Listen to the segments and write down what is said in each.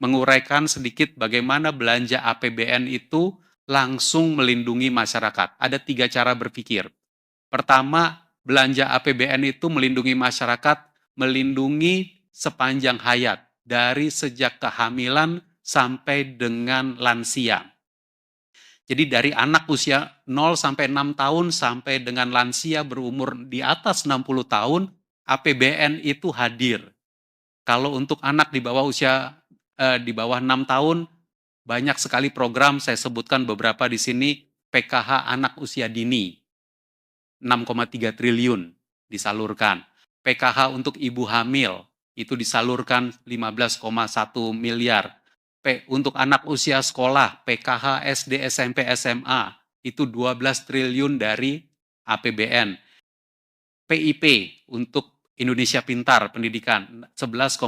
menguraikan sedikit bagaimana belanja APBN itu langsung melindungi masyarakat. Ada 3 cara berpikir. Pertama, belanja APBN itu melindungi masyarakat, melindungi sepanjang hayat, dari sejak kehamilan sampai dengan lansia. Jadi dari anak usia 0 sampai 6 tahun sampai dengan lansia berumur di atas 60 tahun, APBN itu hadir. Kalau untuk anak di bawah di bawah 6 tahun, banyak sekali program, saya sebutkan beberapa di sini, PKH anak usia dini, 6,3 triliun disalurkan. PKH untuk ibu hamil, itu disalurkan 15,1 miliar. Untuk anak usia sekolah, PKH SD, SMP, SMA, itu 12 triliun dari APBN. PIP untuk Indonesia Pintar Pendidikan 11,6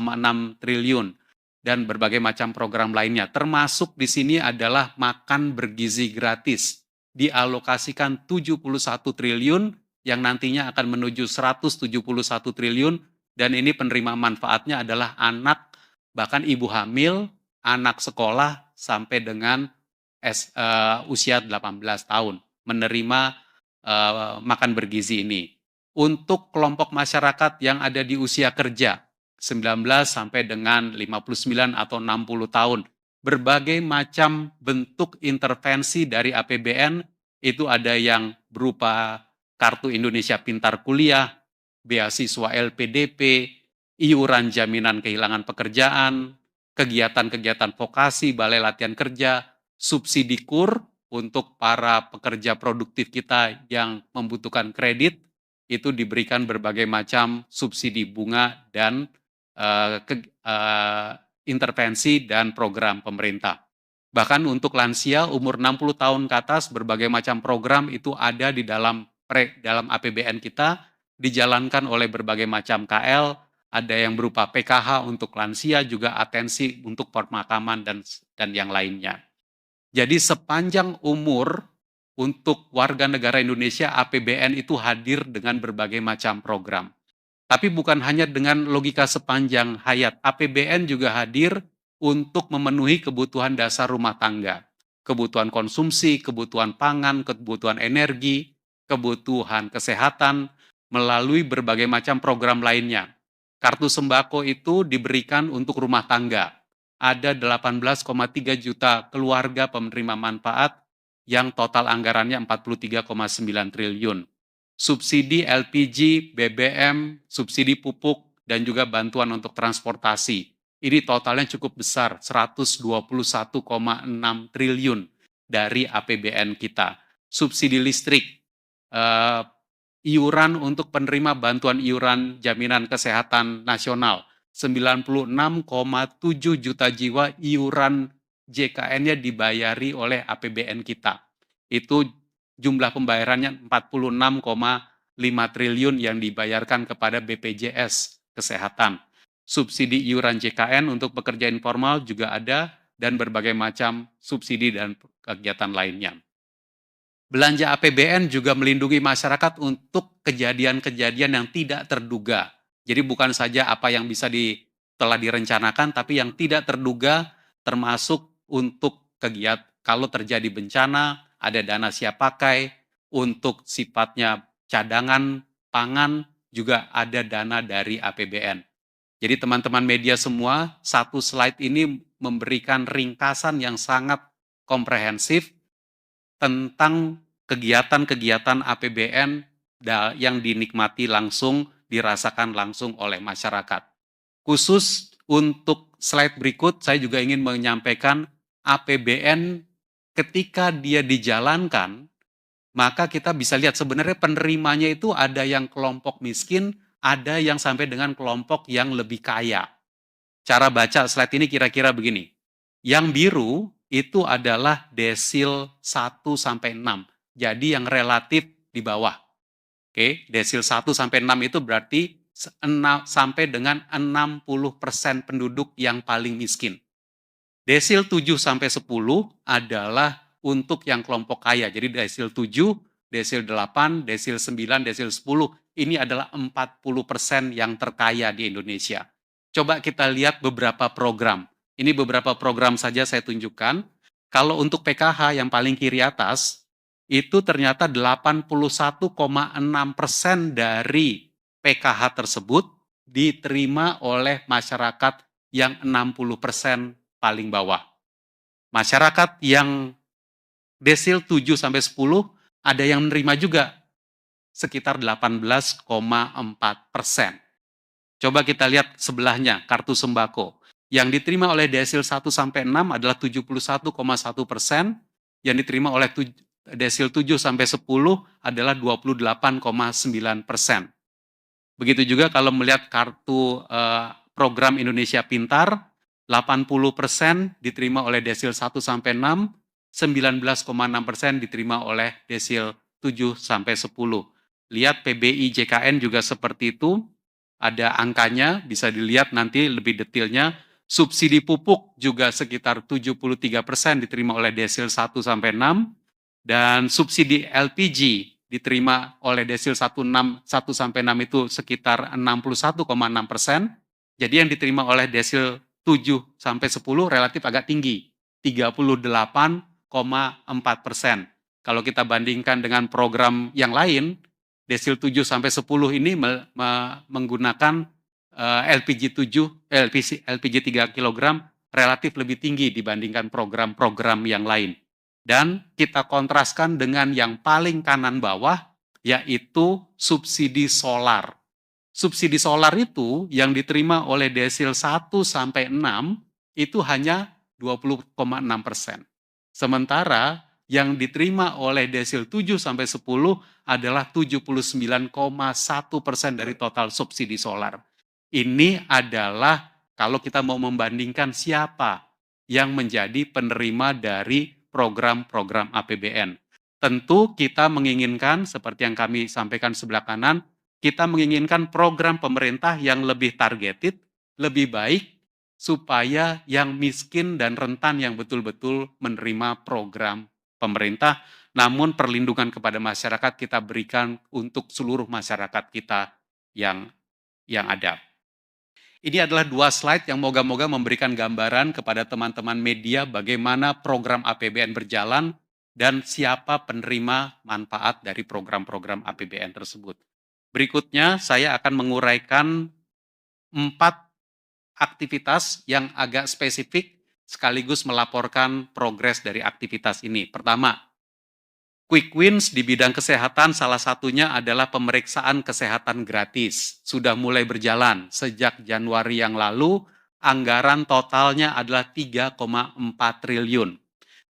triliun dan berbagai macam program lainnya. Termasuk di sini adalah makan bergizi gratis. Dialokasikan 71 triliun yang nantinya akan menuju 171 triliun dan ini penerima manfaatnya adalah anak bahkan ibu hamil, anak sekolah sampai dengan usia 18 tahun menerima makan bergizi ini. Untuk kelompok masyarakat yang ada di usia kerja, 19 sampai dengan 59 atau 60 tahun, berbagai macam bentuk intervensi dari APBN, itu ada yang berupa Kartu Indonesia Pintar Kuliah, beasiswa LPDP, iuran jaminan kehilangan pekerjaan, kegiatan-kegiatan vokasi, balai latihan kerja, subsidi KUR untuk para pekerja produktif kita yang membutuhkan kredit, itu diberikan berbagai macam subsidi bunga dan intervensi dan program pemerintah. Bahkan untuk lansia umur 60 tahun ke atas, berbagai macam program itu ada di dalam APBN kita, dijalankan oleh berbagai macam KL, ada yang berupa PKH untuk lansia, juga atensi untuk pemakaman dan yang lainnya. Jadi sepanjang umur untuk warga negara Indonesia, APBN itu hadir dengan berbagai macam program. Tapi bukan hanya dengan logika sepanjang hayat, APBN juga hadir untuk memenuhi kebutuhan dasar rumah tangga. Kebutuhan konsumsi, kebutuhan pangan, kebutuhan energi, kebutuhan kesehatan, melalui berbagai macam program lainnya. Kartu sembako itu diberikan untuk rumah tangga. Ada 18,3 juta keluarga penerima manfaat yang total anggarannya 43,9 triliun. Subsidi LPG, BBM, subsidi pupuk, dan juga bantuan untuk transportasi. Ini totalnya cukup besar, 121,6 triliun dari APBN kita. Subsidi listrik, iuran untuk penerima bantuan iuran jaminan kesehatan nasional, 96,7 juta jiwa iuran JKN-nya dibayari oleh APBN kita. Itu jumlah pembayarannya 46,5 triliun yang dibayarkan kepada BPJS Kesehatan. Subsidi iuran JKN untuk pekerja informal juga ada dan berbagai macam subsidi dan kegiatan lainnya. Belanja APBN juga melindungi masyarakat untuk kejadian-kejadian yang tidak terduga. Jadi bukan saja apa yang telah direncanakan, tapi yang tidak terduga termasuk untuk kegiatan kalau terjadi bencana, ada dana siap pakai, untuk sifatnya cadangan pangan, juga ada dana dari APBN. Jadi teman-teman media semua, satu slide ini memberikan ringkasan yang sangat komprehensif tentang kegiatan-kegiatan APBN yang dinikmati langsung, dirasakan langsung oleh masyarakat. Khusus untuk slide berikut, saya juga ingin menyampaikan APBN ketika dia dijalankan, maka kita bisa lihat sebenarnya penerimanya itu ada yang kelompok miskin, ada yang sampai dengan kelompok yang lebih kaya. Cara baca slide ini kira-kira begini. Yang biru itu adalah desil 1 sampai 6. Jadi yang relatif di bawah. Oke, desil 1 sampai 6 itu berarti sampai dengan 60% penduduk yang paling miskin. Desil 7 sampai 10 adalah untuk yang kelompok kaya. Jadi desil 7, desil 8, desil 9, desil 10 ini adalah 40% yang terkaya di Indonesia. Coba kita lihat beberapa program. Ini beberapa program saja saya tunjukkan. Kalau untuk PKH yang paling kiri atas, itu ternyata 81,6% dari PKH tersebut diterima oleh masyarakat yang 60% paling bawah. Masyarakat yang desil 7 sampai 10 ada yang menerima juga sekitar 18,4%. Coba kita lihat sebelahnya, kartu sembako. Yang diterima oleh desil 1 sampai 6 adalah 71,1%, yang diterima oleh desil 7 sampai 10 adalah 28,9%. Begitu juga kalau melihat kartu program Indonesia Pintar, 80% diterima oleh desil 1 sampai 6, 19,6% diterima oleh desil 7 sampai 10. Lihat PBI JKN juga seperti itu, ada angkanya, bisa dilihat nanti lebih detailnya. Subsidi pupuk juga sekitar 73% diterima oleh desil 1 sampai 6, dan subsidi LPG diterima oleh desil 1 sampai 6 itu sekitar 61,6%. Jadi yang diterima oleh desil 7 sampai 10 relatif agak tinggi, 38,4%. Kalau kita bandingkan dengan program yang lain, desil 7 sampai 10 ini menggunakan LPG 3 kg relatif lebih tinggi dibandingkan program-program yang lain. Dan kita kontraskan dengan yang paling kanan bawah, yaitu subsidi solar. Subsidi solar itu yang diterima oleh desil 1 sampai 6 itu hanya 20,6%. Sementara yang diterima oleh desil 7 sampai 10 adalah 79,1% dari total subsidi solar. Ini adalah kalau kita mau membandingkan siapa yang menjadi penerima dari program-program APBN. Tentu kita menginginkan, seperti yang kami sampaikan sebelah kanan, kita menginginkan program pemerintah yang lebih targeted, lebih baik, supaya yang miskin dan rentan yang betul-betul menerima program pemerintah, namun perlindungan kepada masyarakat kita berikan untuk seluruh masyarakat kita yang ada. Ini adalah 2 slide yang moga-moga memberikan gambaran kepada teman-teman media bagaimana program APBN berjalan dan siapa penerima manfaat dari program-program APBN tersebut. Berikutnya saya akan menguraikan 4 aktivitas yang agak spesifik sekaligus melaporkan progres dari aktivitas ini. Pertama, quick wins di bidang kesehatan salah satunya adalah pemeriksaan kesehatan gratis. Sudah mulai berjalan sejak Januari yang lalu, anggaran totalnya adalah 3,4 triliun.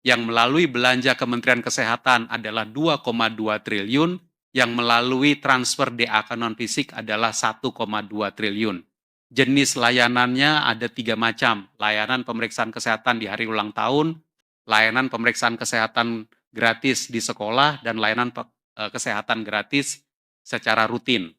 Yang melalui belanja Kementerian Kesehatan adalah 2,2 triliun, yang melalui transfer DAK non-fisik adalah 1,2 triliun. Jenis layanannya ada 3 macam, layanan pemeriksaan kesehatan di hari ulang tahun, layanan pemeriksaan kesehatan gratis di sekolah, dan layanan kesehatan gratis secara rutin.